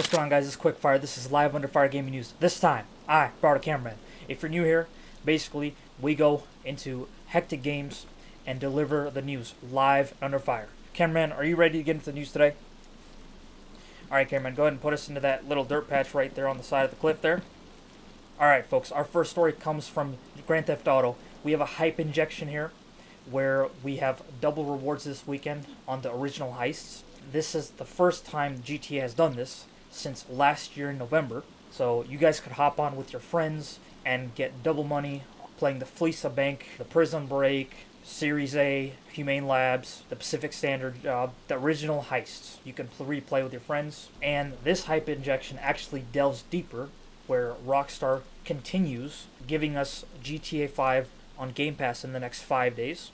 What's going on, guys? This is Quickfire. This is live under fire gaming news. This time, I brought a cameraman. If you're new here, basically, we go into hectic games and deliver the news live under fire. Cameraman, are you ready to get into the news today? Alright, cameraman, go ahead and put us into that little dirt patch right there on the side of the cliff there. Alright, folks, our first story comes from Grand Theft Auto. We have a hype injection here where we have double rewards this weekend on the original heists. This is the first time GTA has done this since last year in November. So you guys could hop on with your friends and get double money playing the Fleece Bank, the Prison Break, Series A, Humane Labs, the Pacific Standard Job, the original heists. You can replay with your friends. And this hype injection actually delves deeper, where Rockstar continues giving us GTA 5 on Game Pass in the next 5 days.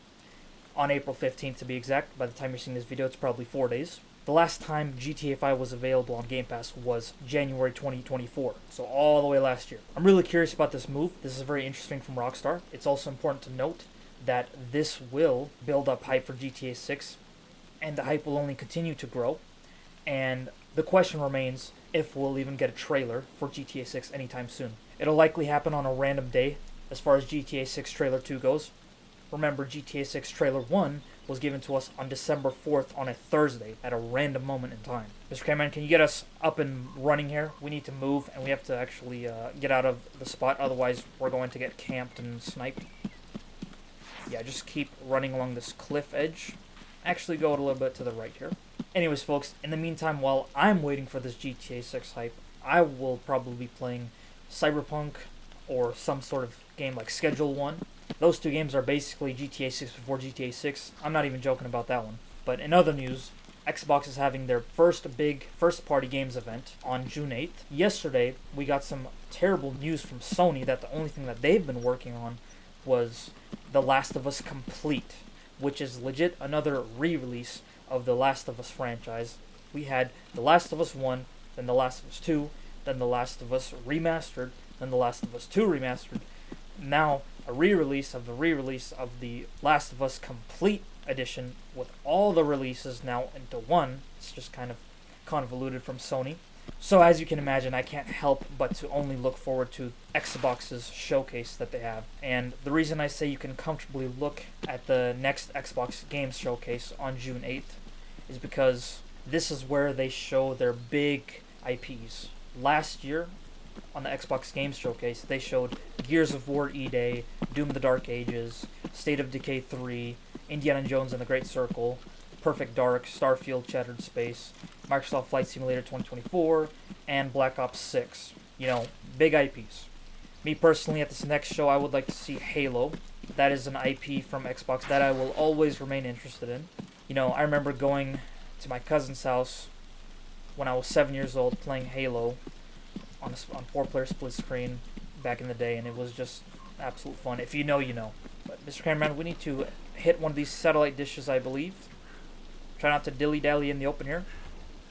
On April 15th to be exact. By the time you're seeing this video, it's probably 4 days. The last time GTA 5 was available on Game Pass was January 2024, so all the way last year. I'm really curious about this move. This is very interesting from Rockstar. It's also important to note that this will build up hype for GTA 6, and the hype will only continue to grow. And the question remains if we'll even get a trailer for GTA 6 anytime soon. It'll likely happen on a random day as far as GTA 6 Trailer 2 goes. Remember, GTA 6 Trailer 1 was given to us on December 4th on a Thursday at a random moment in time. Mr. Cameraman, can you get us up and running here? We need to move, and we have to actually get out of the spot, otherwise we're going to get camped and sniped. Yeah, just keep running along this cliff edge. Actually go a little bit to the right here. Anyways, folks, in the meantime, while I'm waiting for this GTA 6 hype, I will probably be playing Cyberpunk or some sort of game like Schedule 1. Those two games are basically GTA 6 before GTA 6. I'm not even joking about that one. But in other news, Xbox is having their first big first-party games event on June 8th. Yesterday, we got some terrible news from Sony that the only thing that they've been working on was The Last of Us Complete, which is legit another re-release of the Last of Us franchise. We had The Last of Us 1, then The Last of Us 2, then The Last of Us Remastered, then The Last of Us 2 Remastered. Now, a re-release of the Last of Us Complete Edition with all the releases now into one. It's just kind of convoluted from Sony. So as you can imagine, I can't help but to only look forward to Xbox's showcase that they have. And the reason I say you can comfortably look at the next Xbox Games Showcase on June 8th is because this is where they show their big IPs. Last year, on the Xbox Games Showcase, they showed Gears of War E-Day, Doom the Dark Ages, State of Decay 3, Indiana Jones and the Great Circle, Perfect Dark, Starfield Shattered Space, Microsoft Flight Simulator 2024, and Black Ops 6. You know, big IPs. Me personally, at this next show, I would like to see Halo. That is an IP from Xbox that I will always remain interested in. You know, I remember going to my cousin's house when I was 7 years old playing Halo on 4-player split screen back in the day, and it was just absolute fun. If you know, you know. But Mr. Cameraman, we need to hit one of these satellite dishes, I believe. Try not to dilly-dally in the open here.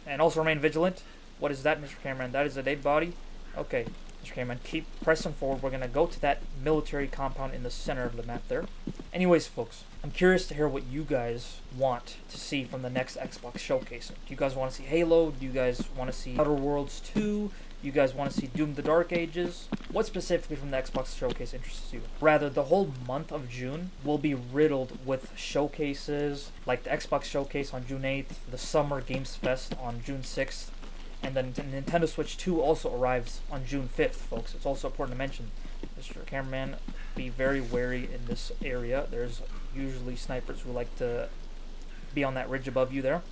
And also remain vigilant. What is that, Mr. Cameraman? That is a dead body? Okay, Mr. Cameraman, keep pressing forward. We're going to go to that military compound in the center of the map there. Anyways, folks, I'm curious to hear what you guys want to see from the next Xbox showcase. Do you guys want to see Halo? Do you guys want to see Outer Worlds 2? You guys want to see Doom the Dark Ages? What specifically from the Xbox Showcase interests you? Rather, the whole month of June will be riddled with showcases, like the Xbox Showcase on June 8th, the Summer Games Fest on June 6th, and then Nintendo Switch 2 also arrives on June 5th, folks. It's also important to mention, Mr. Cameraman, be very wary in this area. There's usually snipers who like to be on that ridge above you there.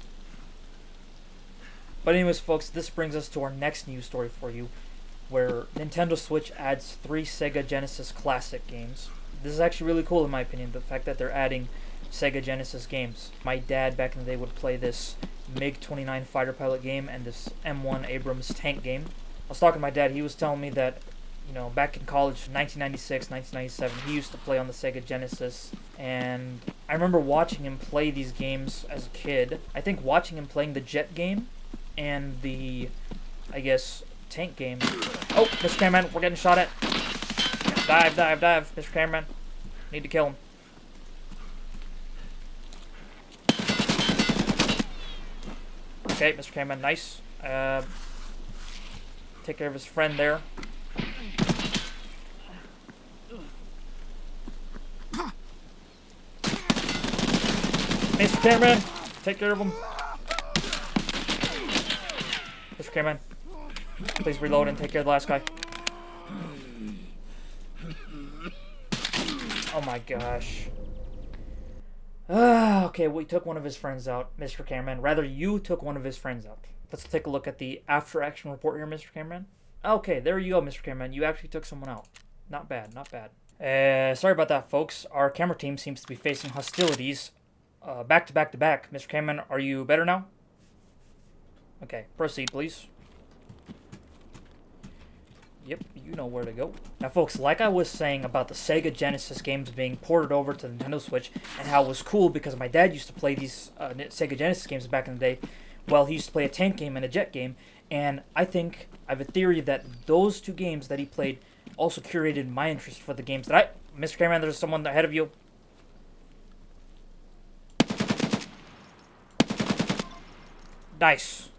But anyways, folks, this brings us to our next news story for you, where Nintendo Switch adds 3 Sega Genesis classic games. This is actually really cool in my opinion, the fact that they're adding Sega Genesis games. My dad back in the day would play this MiG-29 fighter pilot game and this M1 Abrams tank game. I was talking to my dad, he was telling me that, you know, back in college, 1996, 1997, he used to play on the Sega Genesis, and I remember watching him play these games as a kid. I think watching him playing the jet game and the, I guess, tank game. Oh, Mr. Cameraman, we're getting shot at. Dive, dive, dive, Mr. Cameraman. Need to kill him. Okay, Mr. Cameraman, nice. take care of his friend there. Mr. Cameraman, take care of him. Mr. Cameraman, please reload and take care of the last guy. Oh my gosh. Okay, we took one of his friends out, Mr. Cameraman. Rather, you took one of his friends out. Let's take a look at the after-action report here, Mr. Cameraman. Okay, there you go, Mr. Cameraman. You actually took someone out. Not bad, not bad. Sorry about that, folks. Our camera team seems to be facing hostilities back to back to back. Mr. Cameraman, are you better now? Okay, proceed, please. Yep, you know where to go. Now, folks, like I was saying about the Sega Genesis games being ported over to the Nintendo Switch, and how it was cool because my dad used to play these Sega Genesis games back in the day. Well, he used to play a tank game and a jet game, and I think I have a theory that those two games that he played also curated my interest for the games that I... Mr. Cameraman, there's someone ahead of you. Nice.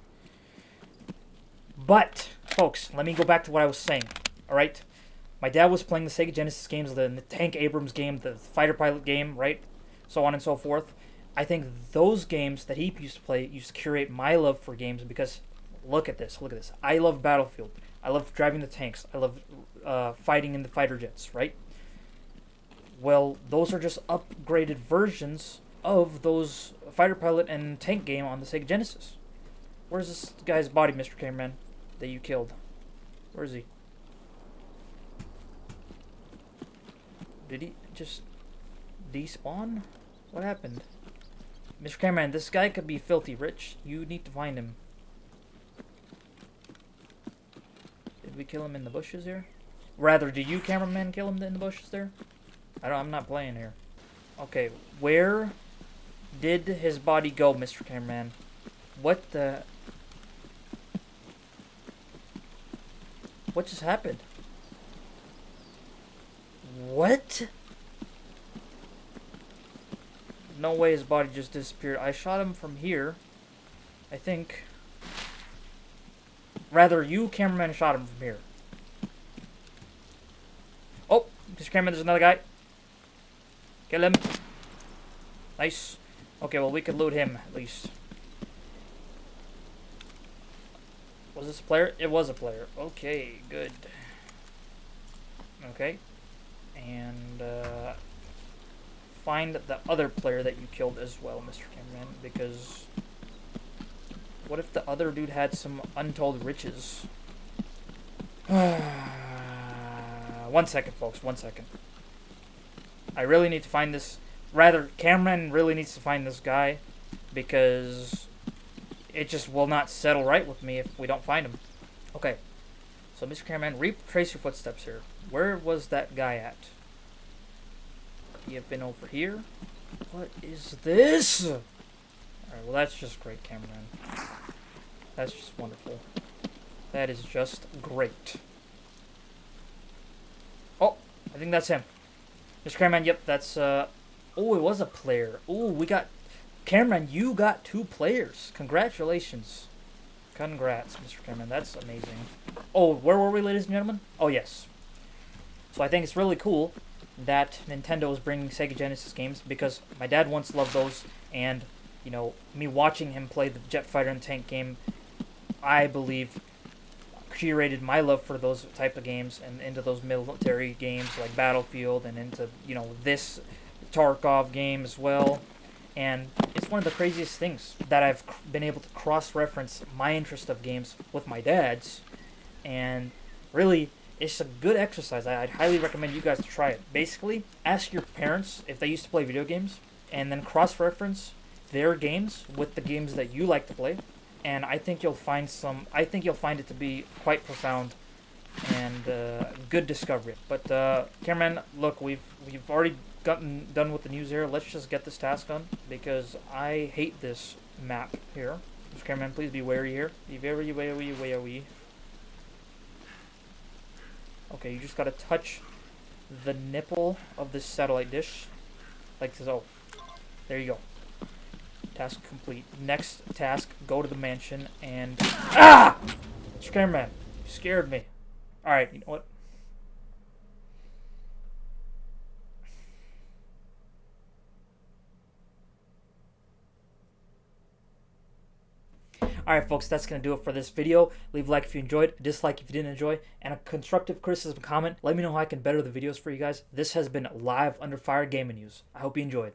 But, folks, let me go back to what I was saying, alright? My dad was playing the Sega Genesis games, the Tank Abrams game, the Fighter Pilot game, right? So on and so forth. I think those games that he used to play used to curate my love for games because, look at this, look at this. I love Battlefield. I love driving the tanks. I love fighting in the fighter jets, right? Well, those are just upgraded versions of those Fighter Pilot and Tank game on the Sega Genesis. Where's this guy's body, Mr. Cameraman, that you killed? Where is he? Did he just despawn? What happened? Mr. Cameraman, this guy could be filthy rich. You need to find him. Did we kill him in the bushes here? Rather, did you, cameraman, kill him in the bushes there? I'm not playing here. Okay, where did his body go, Mr. Cameraman? What the... What just happened? What? No way his body just disappeared. I shot him from here, I think. Rather, you, cameraman, shot him from here. Oh, Mr. Cameraman, there's another guy. Kill him. Nice. Okay, well, we could loot him, at least. Was this a player? It was a player. Okay, good. Okay. And, find the other player that you killed as well, Mr. Cameraman, because what if the other dude had some untold riches? 1 second, folks, 1 second. I really need to find this. Rather, Cameron really needs to find this guy because it just will not settle right with me if we don't find him. Okay, so Mr. Cameraman, retrace your footsteps here. Where was that guy at? You have been over here. What is this? Alright, well that's just great, cameraman. That's just wonderful. That is just great. Oh, I think that's him. Mr. Cameraman, yep, that's, oh, it was a player. Oh, we got... Cameraman, you got 2 players. Congratulations. Congrats, Mr. Cameraman. That's amazing. Oh, where were we, ladies and gentlemen? Oh, yes. So I think it's really cool that Nintendo is bringing Sega Genesis games because my dad once loved those, and, you know, me watching him play the Jet Fighter and Tank game, I believe, curated my love for those type of games and into those military games like Battlefield and into, you know, this Tarkov game as well. And it's one of the craziest things that I've been able to cross-reference my interest of games with my dad's, and really, it's a good exercise. I'd highly recommend you guys to try it. Basically, ask your parents if they used to play video games, and then cross-reference their games with the games that you like to play. And I think you'll find it to be quite profound and good discovery. But cameraman, look, we've already gotten done with the news here. Let's just get this task done because I hate this map here. Mr. Cameraman, please be wary here. Be very wary. Okay, you just gotta touch the nipple of this satellite dish. Like so. There you go. Task complete. Next task, go to the mansion and... Ah! Mr. Cameraman, You scared me. Alright, you know what? Alright folks, that's going to do it for this video. Leave a like if you enjoyed, a dislike if you didn't enjoy, and a constructive criticism comment. Let me know how I can better the videos for you guys. This has been Live Under Fire Gaming News. I hope you enjoyed.